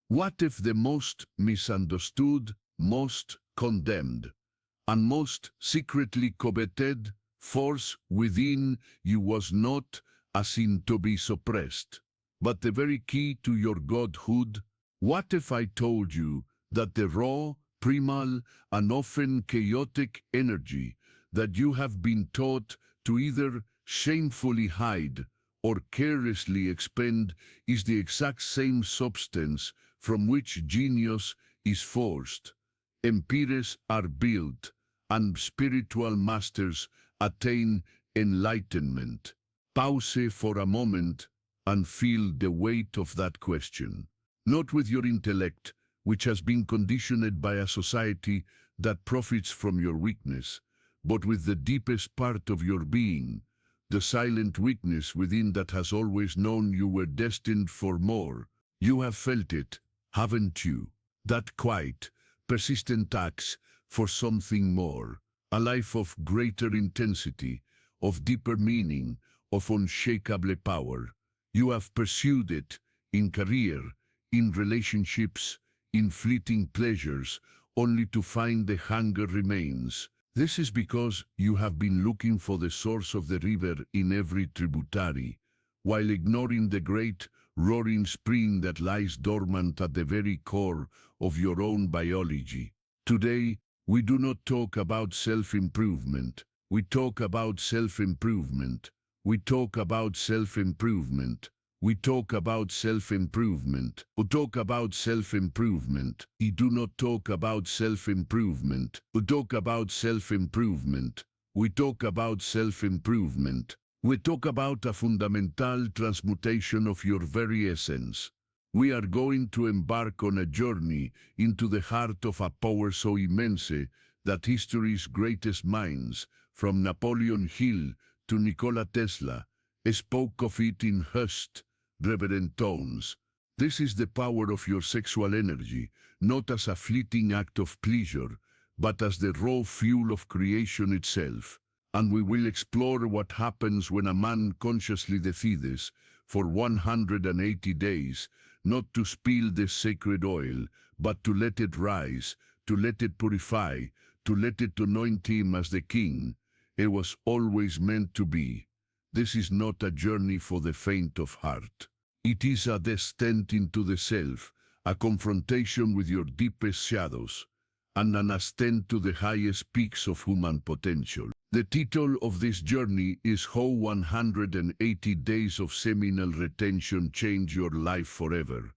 What if the most misunderstood, most condemned, and most secretly coveted force within you was not a sin to be suppressed, but the very key to your godhood? What if I told you that the raw, primal, and often chaotic energy that you have been taught to either shamefully hide or carelessly expend is the exact same substance from which genius is forced, empires are built, and spiritual masters attain enlightenment? Pause for a moment and feel the weight of that question. Not with your intellect, which has been conditioned by a society that profits from your weakness, but with the deepest part of your being, the silent weakness within that has always known you were destined for more. You have felt it, haven't you? That quiet, persistent axe for something more, a life of greater intensity, of deeper meaning, of unshakable power. You have pursued it in career, in relationships, in fleeting pleasures, only to find the hunger remains. This is because you have been looking for the source of the river in every tributary, while ignoring the great, roaring spring that lies dormant at the very core of your own biology. Today, we do not talk about self-improvement. We talk about self-improvement. We talk about self-improvement. We talk about self-improvement. We talk about self-improvement. We do not talk about self-improvement. We talk about self-improvement. We talk about self-improvement. We talk about a fundamental transmutation of your very essence. We are going to embark on a journey into the heart of a power so immense that history's greatest minds, from Napoleon Hill to Nikola Tesla, spoke of it in hushed, reverent tones. This is the power of your sexual energy, not as a fleeting act of pleasure, but as the raw fuel of creation itself. And we will explore what happens when a man consciously decides, for 180 days, not to spill the sacred oil, but to let it rise, to let it purify, to let it anoint him as the king. It was always meant to be. This is not a journey for the faint of heart. It is a descent into the self, a confrontation with your deepest shadows, and an ascent to the highest peaks of human potential. The title of this journey is How 180 Days of Seminal Retention Change Your Life Forever.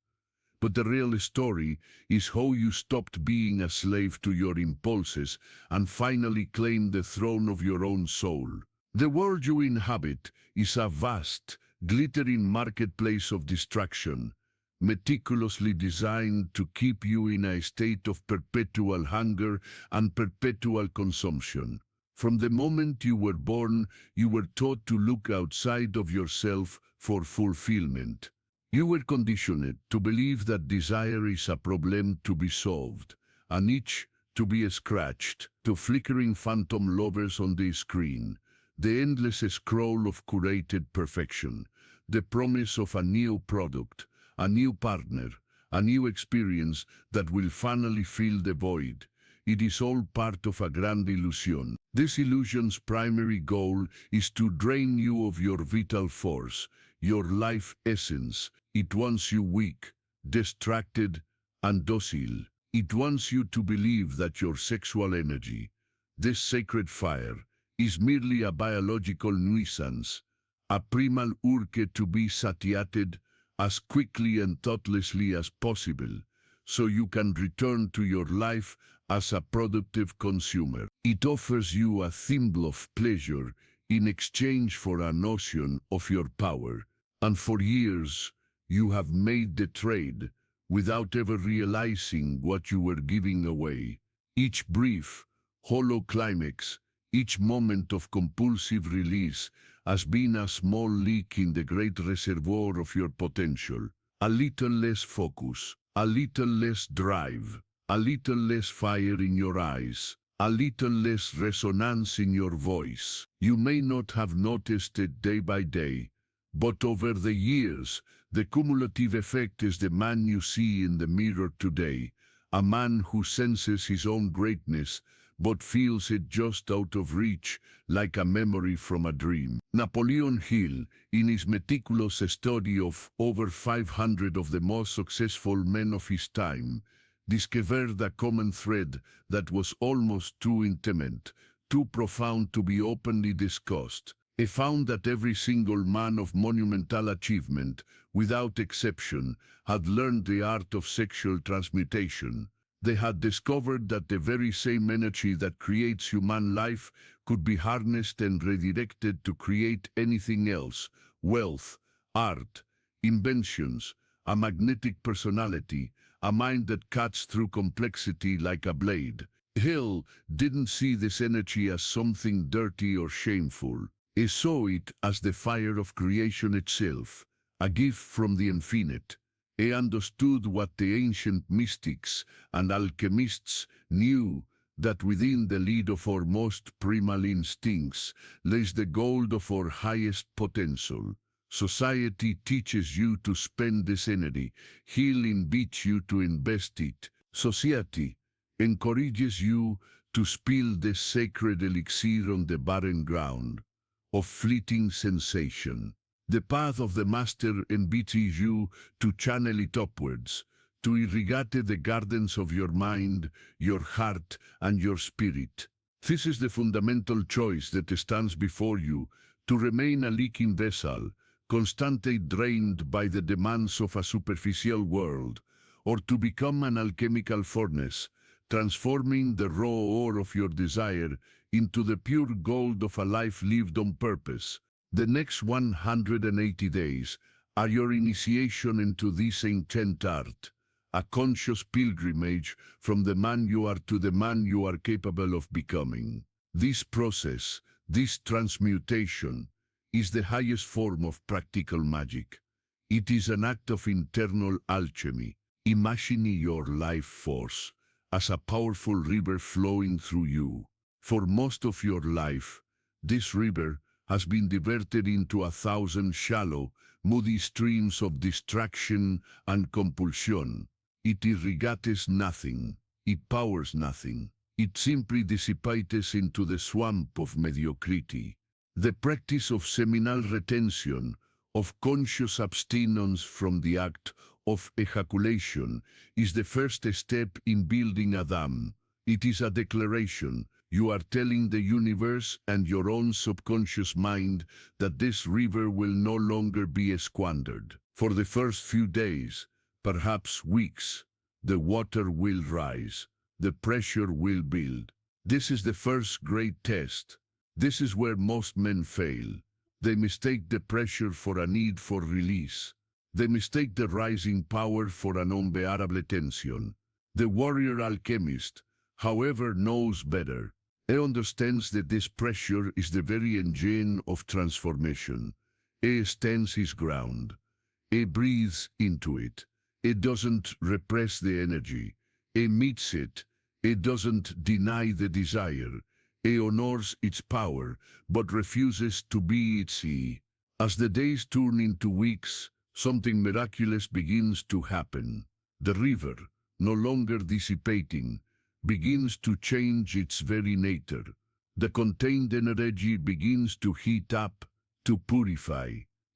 But the real story is how you stopped being a slave to your impulses and finally claimed the throne of your own soul. The world you inhabit is a vast, glittering marketplace of distraction, meticulously designed to keep you in a state of perpetual hunger and perpetual consumption. From the moment you were born, you were taught to look outside of yourself for fulfillment. You were conditioned to believe that desire is a problem to be solved, an itch to be scratched, to flickering phantom lovers on the screen, the endless scroll of curated perfection, the promise of a new product, a new partner, a new experience that will finally fill the void. It is all part of a grand illusion. This illusion's primary goal is to drain you of your vital force, your life essence. It wants you weak, distracted, and docile. It wants you to believe that your sexual energy, this sacred fire, is merely a biological nuisance, a primal urge to be satiated as quickly and thoughtlessly as possible, so you can return to your life as a productive consumer. It offers you a thimble of pleasure in exchange for a notion of your power, and for years you have made the trade without ever realizing what you were giving away. Each brief, hollow climax, each moment of compulsive release has been a small leak in the great reservoir of your potential. A little less focus, a little less drive, a little less fire in your eyes, a little less resonance in your voice. You may not have noticed it day by day, But over the years, the cumulative effect is the man you see in the mirror today, a man who senses his own greatness, but feels it just out of reach, like a memory from a dream. Napoleon Hill, in his meticulous study of over 500 of the most successful men of his time, discovered a common thread that was almost too intimate, too profound to be openly discussed. He found that every single man of monumental achievement, without exception, had learned the art of sexual transmutation. They had discovered that the very same energy that creates human life could be harnessed and redirected to create anything else: wealth, art, inventions, a magnetic personality, a mind that cuts through complexity like a blade. Hill didn't see this energy as something dirty or shameful. He saw it as the fire of creation itself, a gift from the infinite. He understood what the ancient mystics and alchemists knew, that within the lead of our most primal instincts lays the gold of our highest potential. Society teaches you to spend this energy. Healing beats you to invest it. Society encourages you to spill this sacred elixir on the barren ground of fleeting sensation. The path of the master invites you to channel it upwards, to irrigate the gardens of your mind, your heart, and your spirit. This is the fundamental choice that stands before you: to remain a leaking vessel, constantly drained by the demands of a superficial world, or to become an alchemical furnace, transforming the raw ore of your desire into the pure gold of a life lived on purpose. The next 180 days are your initiation into this ancient art, a conscious pilgrimage from the man you are to the man you are capable of becoming. This process, this transmutation, is the highest form of practical magic. It is an act of internal alchemy. Imagine your life force as a powerful river flowing through you. For most of your life, this river has been diverted into 1,000 shallow, muddy streams of distraction and compulsion. It irrigates nothing. It powers nothing. It simply dissipates into the swamp of mediocrity. The practice of seminal retention, of conscious abstinence from the act of ejaculation, is the first step in building a dam. It is a declaration. You are telling the universe and your own subconscious mind that this river will no longer be squandered. For the first few days, perhaps weeks, the water will rise. The pressure will build. This is the first great test. This is where most men fail. They mistake the pressure for a need for release. They mistake the rising power for an unbearable tension. The warrior alchemist, however, knows better. He understands that this pressure is the very engine of transformation. He stands his ground. He breathes into it. He doesn't repress the energy. He meets it. He doesn't deny the desire. He honors its power, but refuses to be its sea. As the days turn into weeks, something miraculous begins to happen. The river, no longer dissipating, begins to change its very nature. The contained energy begins to heat up, to purify.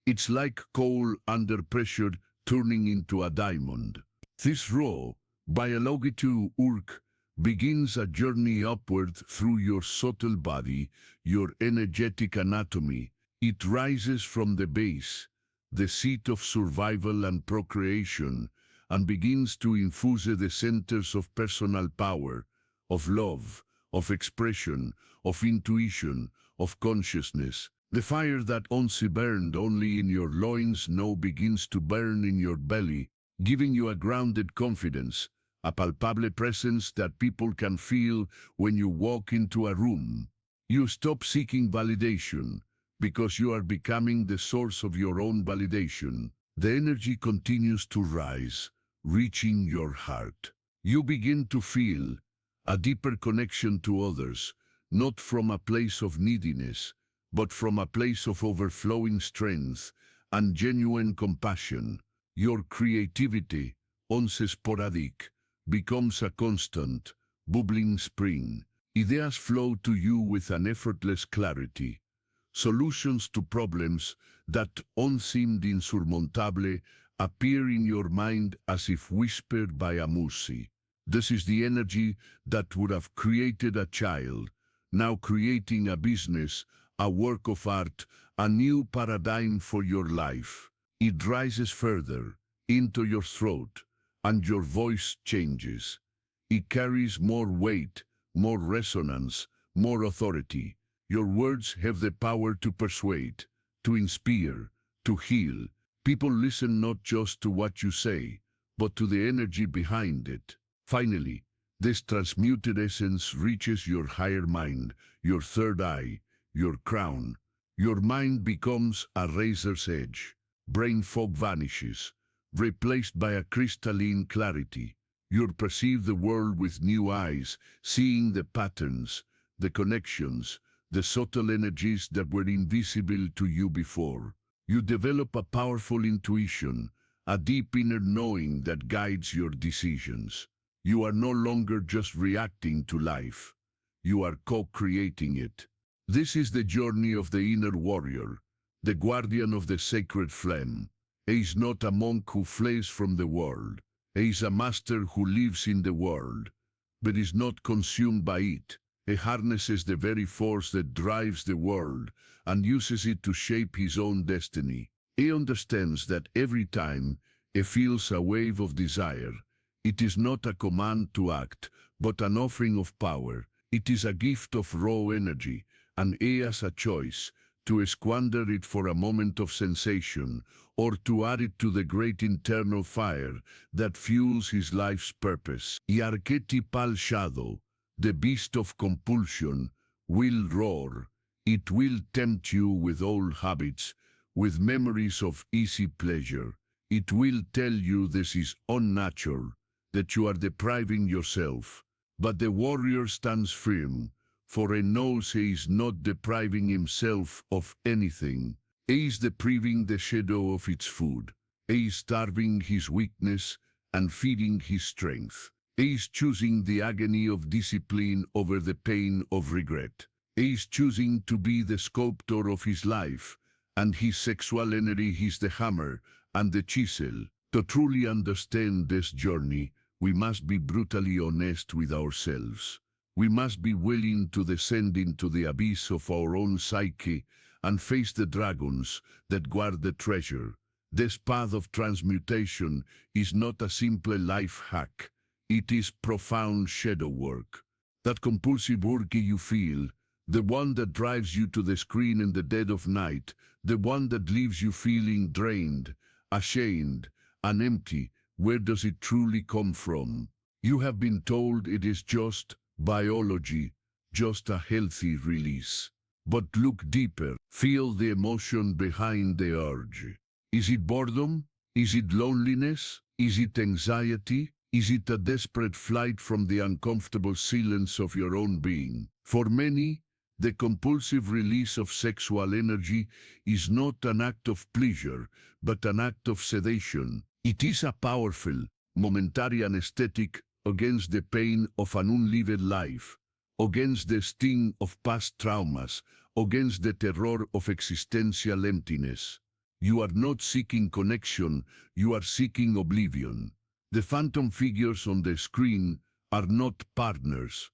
It's like coal under pressure turning into a diamond. This raw, biological work begins a journey upward through your subtle body, your energetic anatomy. It rises from the base, the seat of survival and procreation, and begins to infuse the centers of personal power, of love, of expression, of intuition, of consciousness. The fire that once burned only in your loins now begins to burn in your belly, giving you a grounded confidence, a palpable presence that people can feel when you walk into a room. You stop seeking validation, because you are becoming the source of your own validation. The energy continues to rise, reaching your heart. You begin to feel a deeper connection to others, not from a place of neediness, but from a place of overflowing strength, and genuine compassion. Your creativity, once sporadic, becomes a constant, bubbling spring. Ideas flow to you with an effortless clarity. Solutions to problems that once seemed insurmountable appear in your mind as if whispered by a musi. This is the energy that would have created a child, now creating a business, a work of art, a new paradigm for your life. It rises further into your throat, and your voice changes. It carries more weight, more resonance, more authority. Your words have the power to persuade, to inspire, to heal. People listen not just to what you say, but to the energy behind it. Finally, this transmuted essence reaches your higher mind, your third eye, your crown. Your mind becomes a razor's edge. Brain fog vanishes, replaced by a crystalline clarity. You perceive the world with new eyes, seeing the patterns, the connections, the subtle energies that were invisible to you before. You develop a powerful intuition, a deep inner knowing that guides your decisions. You are no longer just reacting to life. You are co-creating it. This is the journey of the inner warrior, the guardian of the sacred flame. He is not a monk who flees from the world. He is a master who lives in the world, but is not consumed by it. He harnesses the very force that drives the world and uses it to shape his own destiny. He understands that every time he feels a wave of desire, it is not a command to act, but an offering of power. It is a gift of raw energy, and he has a choice to squander it for a moment of sensation, or to add it to the great internal fire that fuels his life's purpose. The archetypal shadow, the beast of compulsion, will roar. It will tempt you with old habits, with memories of easy pleasure. It will tell you this is unnatural, that you are depriving yourself. But the warrior stands firm, for he knows he is not depriving himself of anything. He is depriving the shadow of its food. He is starving his weakness and feeding his strength. He is choosing the agony of discipline over the pain of regret. He is choosing to be the sculptor of his life, and his sexual energy is the hammer and the chisel. To truly understand this journey, we must be brutally honest with ourselves. We must be willing to descend into the abyss of our own psyche and face the dragons that guard the treasure. This path of transmutation is not a simple life hack. It is profound shadow work. That compulsive urge you feel, the one that drives you to the screen in the dead of night, the one that leaves you feeling drained, ashamed, and empty, where does it truly come from? You have been told it is just biology, just a healthy release. But look deeper, feel the emotion behind the urge. Is it boredom? Is it loneliness? Is it anxiety? Is it a desperate flight from the uncomfortable silence of your own being? For many, the compulsive release of sexual energy is not an act of pleasure, but an act of sedation. It is a powerful, momentary anesthetic against the pain of an unlived life, against the sting of past traumas, against the terror of existential emptiness. You are not seeking connection, you are seeking oblivion. The phantom figures on the screen are not partners.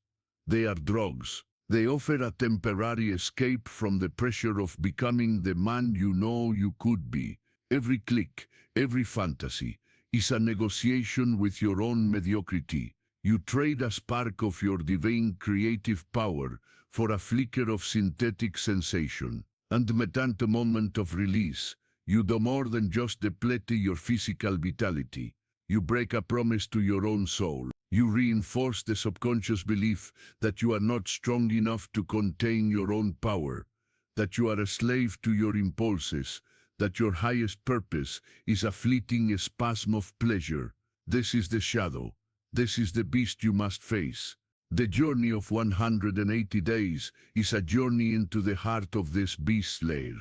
They are drugs. They offer a temporary escape from the pressure of becoming the man you know you could be. Every click, every fantasy, is a negotiation with your own mediocrity. You trade a spark of your divine creative power for a flicker of synthetic sensation. And at the moment of release, you do more than just deplete your physical vitality. You break a promise to your own soul. You reinforce the subconscious belief that you are not strong enough to contain your own power, that you are a slave to your impulses, that your highest purpose is a fleeting spasm of pleasure. This is the shadow. This is the beast you must face. The journey of 180 days is a journey into the heart of this beast lair.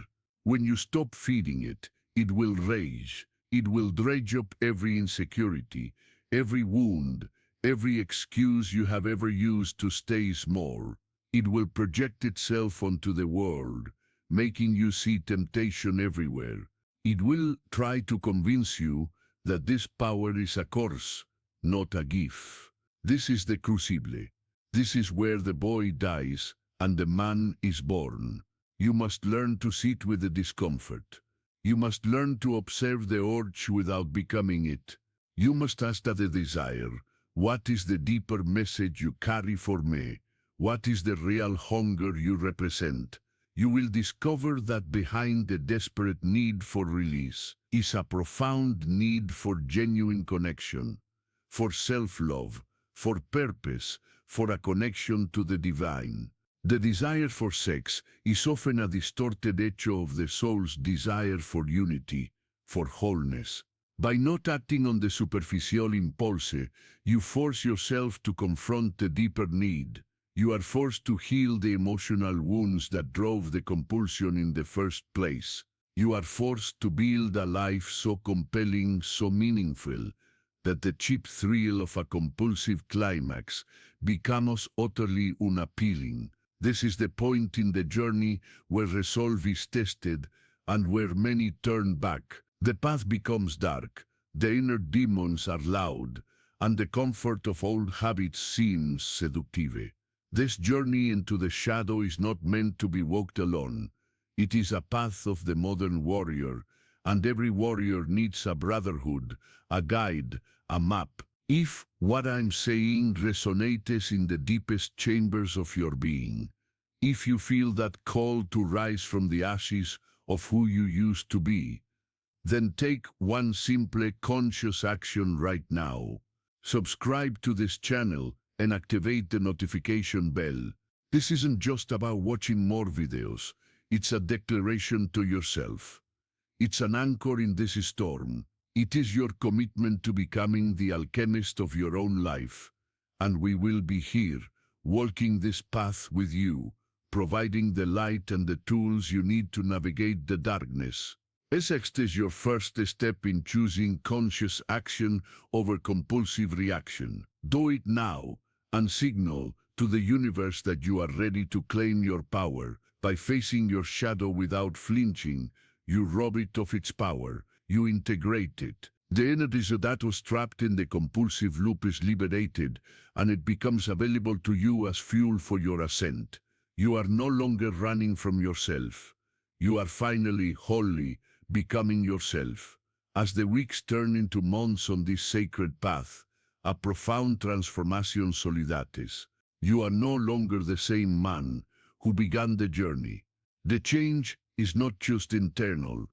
When you stop feeding it, It will rage. It will dredge up every insecurity, every wound, every excuse you have ever used to stay small. It will project itself onto the world, making you see temptation everywhere. It will try to convince you that this power is a curse, not a gift. This is the crucible. This is where the boy dies and the man is born. You must learn to sit with the discomfort. You must learn to observe the urge without becoming it. You must ask the desire, what is the deeper message you carry for me? What is the real hunger you represent? You will discover that behind the desperate need for release is a profound need for genuine connection, for self-love, for purpose, for a connection to the divine. The desire for sex is often a distorted echo of the soul's desire for unity, for wholeness. By not acting on the superficial impulse, you force yourself to confront the deeper need. You are forced to heal the emotional wounds that drove the compulsion in the first place. You are forced to build a life so compelling, so meaningful, that the cheap thrill of a compulsive climax becomes utterly unappealing. This is the point in the journey where resolve is tested and where many turn back. The path becomes dark, the inner demons are loud, and the comfort of old habits seems seductive. This journey into the shadow is not meant to be walked alone. It is a path of the modern warrior, and every warrior needs a brotherhood, a guide, a map. If what I'm saying resonates in the deepest chambers of your being, if you feel that call to rise from the ashes of who you used to be, then take one simple conscious action right now. Subscribe to this channel and activate the notification bell. This isn't just about watching more videos. It's a declaration to yourself. It's an anchor in this storm. It is your commitment to becoming the alchemist of your own life. And we will be here, walking this path with you, providing the light and the tools you need to navigate the darkness. Sex is your first step in choosing conscious action over compulsive reaction. Do it now and signal to the universe that you are ready to claim your power. By facing your shadow without flinching, you rob it of its power. You integrate it. The energy that was trapped in the compulsive loop is liberated, and it becomes available to you as fuel for your ascent. You are no longer running from yourself. You are finally wholly becoming yourself. As the weeks turn into months on this sacred path, a profound transformation solidates. You are no longer the same man who began the journey. The change is not just internal.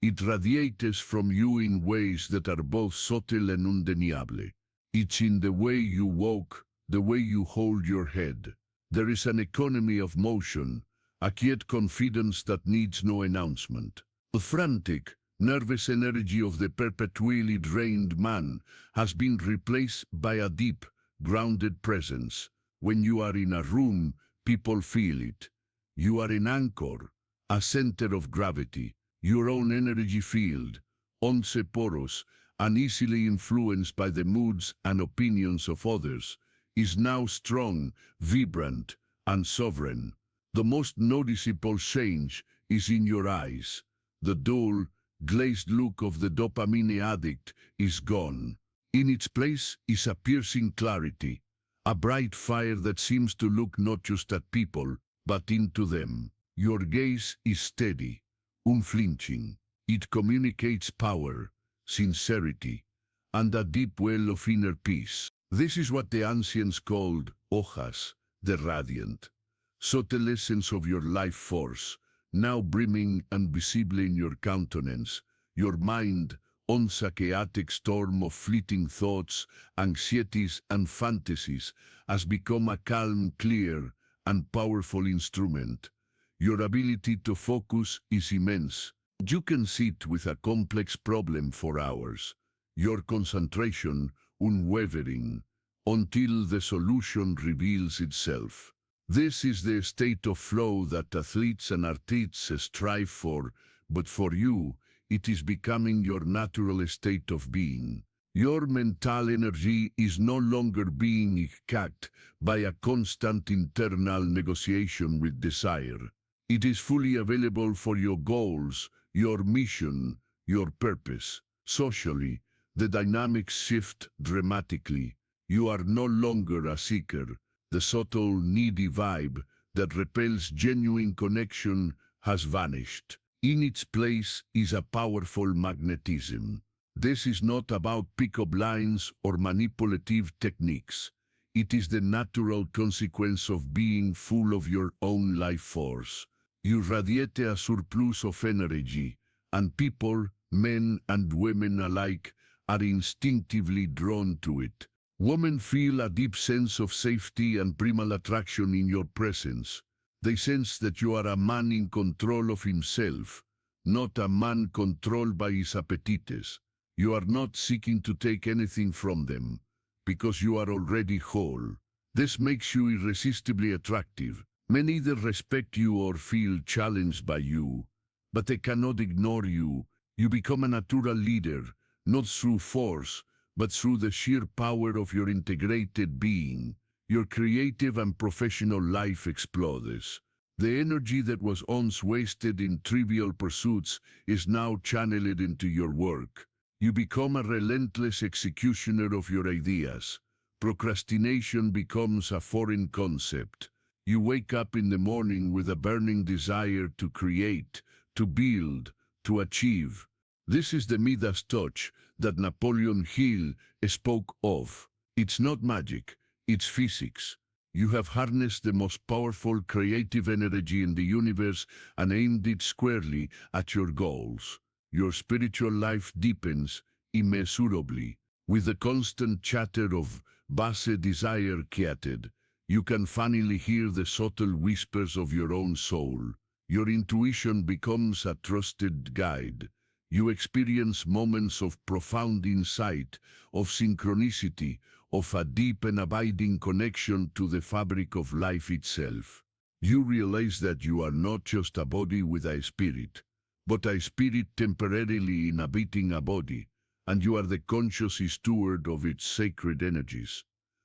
It radiates from you in ways that are both subtle and undeniable. It's in the way you walk, the way you hold your head. There is an economy of motion, a quiet confidence that needs no announcement. The frantic, nervous energy of the perpetually drained man has been replaced by a deep, grounded presence. When you are in a room, people feel it. You are an anchor, a center of gravity. Your own energy field, porous and easily influenced by the moods and opinions of others, is now strong, vibrant, and sovereign. The most noticeable change is in your eyes. The dull, glazed look of the dopamine addict is gone. In its place is a piercing clarity, a bright fire that seems to look not just at people, but into them. Your gaze is steady, unflinching. It communicates power, sincerity, and a deep well of inner peace. This is what the ancients called hojas, the radiant, subtle essence of your life force, now brimming and visible in your countenance. Your mind, once a chaotic storm of fleeting thoughts, anxieties, and fantasies, has become a calm, clear, and powerful instrument. Your ability to focus is immense. You can sit with a complex problem for hours, your concentration unwavering, until the solution reveals itself. This is the state of flow that athletes and artists strive for, but for you, it is becoming your natural state of being. Your mental energy is no longer being hijacked by a constant internal negotiation with desire. It is fully available for your goals, your mission, your purpose. Socially, the dynamics shift dramatically. You are no longer a seeker. The subtle, needy vibe that repels genuine connection has vanished. In its place is a powerful magnetism. This is not about pick-up lines or manipulative techniques. It is the natural consequence of being full of your own life force. You radiate a surplus of energy, and people, men and women alike, are instinctively drawn to it. Women feel a deep sense of safety and primal attraction in your presence. They sense that you are a man in control of himself, not a man controlled by his appetites. You are not seeking to take anything from them, because you are already whole. This makes you irresistibly attractive. Many either respect you or feel challenged by you, but they cannot ignore you. You become a natural leader, not through force, but through the sheer power of your integrated being. Your creative and professional life explodes. The energy that was once wasted in trivial pursuits is now channeled into your work. You become a relentless executioner of your ideas. Procrastination becomes a foreign concept. You wake up in the morning with a burning desire to create, to build, to achieve. This is the Midas touch that Napoleon Hill spoke of. It's not magic, it's physics. You have harnessed the most powerful creative energy in the universe and aimed it squarely at your goals. Your spiritual life deepens immeasurably. With the constant chatter of base desire quieted, you can finally hear the subtle whispers of your own soul. Your intuition becomes a trusted guide. You experience moments of profound insight, of synchronicity, of a deep and abiding connection to the fabric of life itself. You realize that you are not just a body with a spirit, but a spirit temporarily inhabiting a body, and you are the conscious steward of its sacred energies.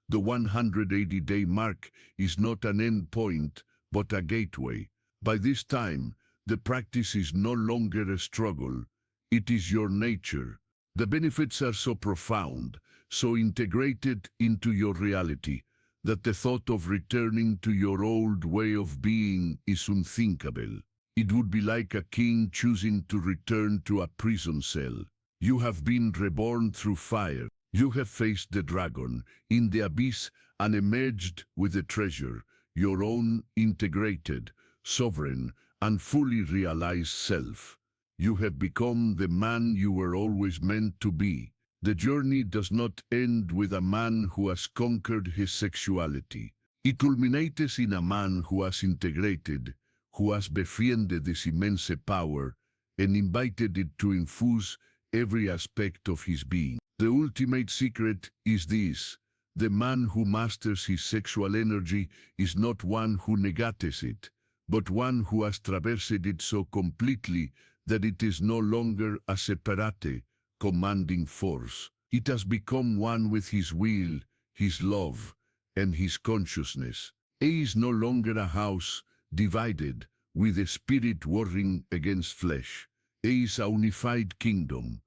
The 180-day mark is not an end point, but a gateway. By this time, the practice is no longer a struggle. It is your nature. The benefits are so profound, so integrated into your reality, that the thought of returning to your old way of being is unthinkable. It would be like a king choosing to return to a prison cell. You have been reborn through fire. You have faced the dragon in the abyss and emerged with the treasure, your own integrated, sovereign, and fully realized self. You have become the man you were always meant to be. The journey does not end with a man who has conquered his sexuality. It culminates in a man who has integrated, who has befriended this immense power and invited it to infuse every aspect of his being. The ultimate secret is this: the man who masters his sexual energy is not one who negates it, but one who has traversed it so completely that it is no longer a separate, commanding force. It has become one with his will, his love, and his consciousness. He is no longer a house divided, with the spirit warring against flesh. He is a unified kingdom,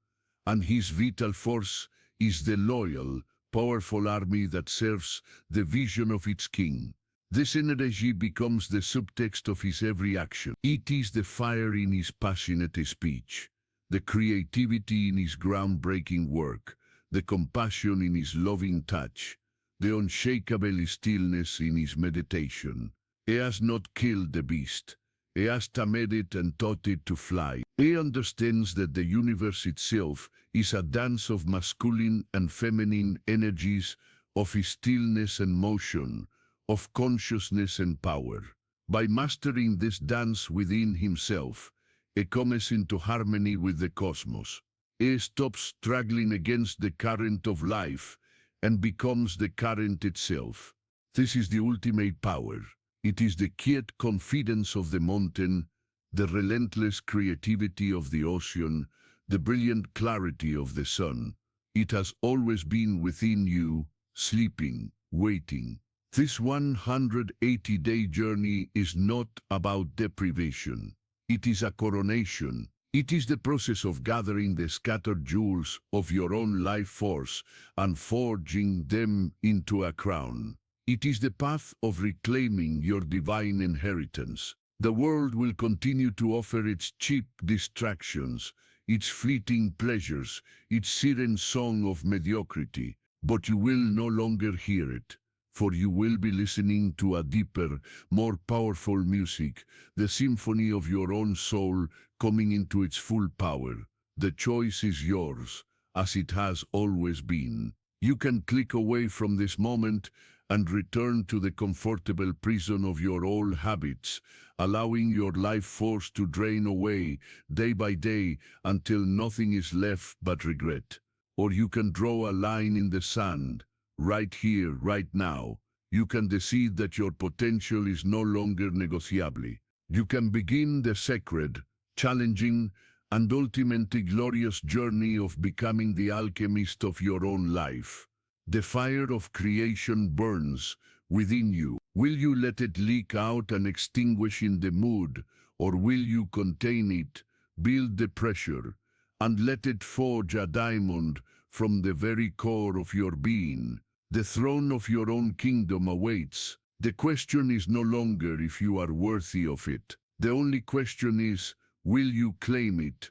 and his vital force is the loyal, powerful army that serves the vision of its king. This energy becomes the subtext of his every action. It is the fire in his passionate speech, the creativity in his groundbreaking work, the compassion in his loving touch, the unshakable stillness in his meditation. He has not killed the beast. He has tamed it and taught it to fly. He understands that the universe itself is a dance of masculine and feminine energies, of stillness and motion, of consciousness and power. By mastering this dance within himself, he comes into harmony with the cosmos. He stops struggling against the current of life and becomes the current itself. This is the ultimate power. It is the quiet confidence of the mountain, the relentless creativity of the ocean, the brilliant clarity of the sun. It has always been within you, sleeping, waiting. This 180-day journey is not about deprivation. It is a coronation. It is the process of gathering the scattered jewels of your own life force and forging them into a crown. It is the path of reclaiming your divine inheritance. The world will continue to offer its cheap distractions, its fleeting pleasures, its siren song of mediocrity, but you will no longer hear it, for you will be listening to a deeper, more powerful music, the symphony of your own soul coming into its full power. The choice is yours, as it has always been. You can click away from this moment and return to the comfortable prison of your old habits, allowing your life force to drain away day by day until nothing is left but regret. Or you can draw a line in the sand, right here, right now. You can decide that your potential is no longer negotiable. You can begin the sacred, challenging, and ultimately glorious journey of becoming the alchemist of your own life. The fire of creation burns within you. Will you let it leak out and extinguish in the mood, or will you contain it, build the pressure, and let it forge a diamond from the very core of your being? The throne of your own kingdom awaits. The question is no longer if you are worthy of it. The only question is, will you claim it?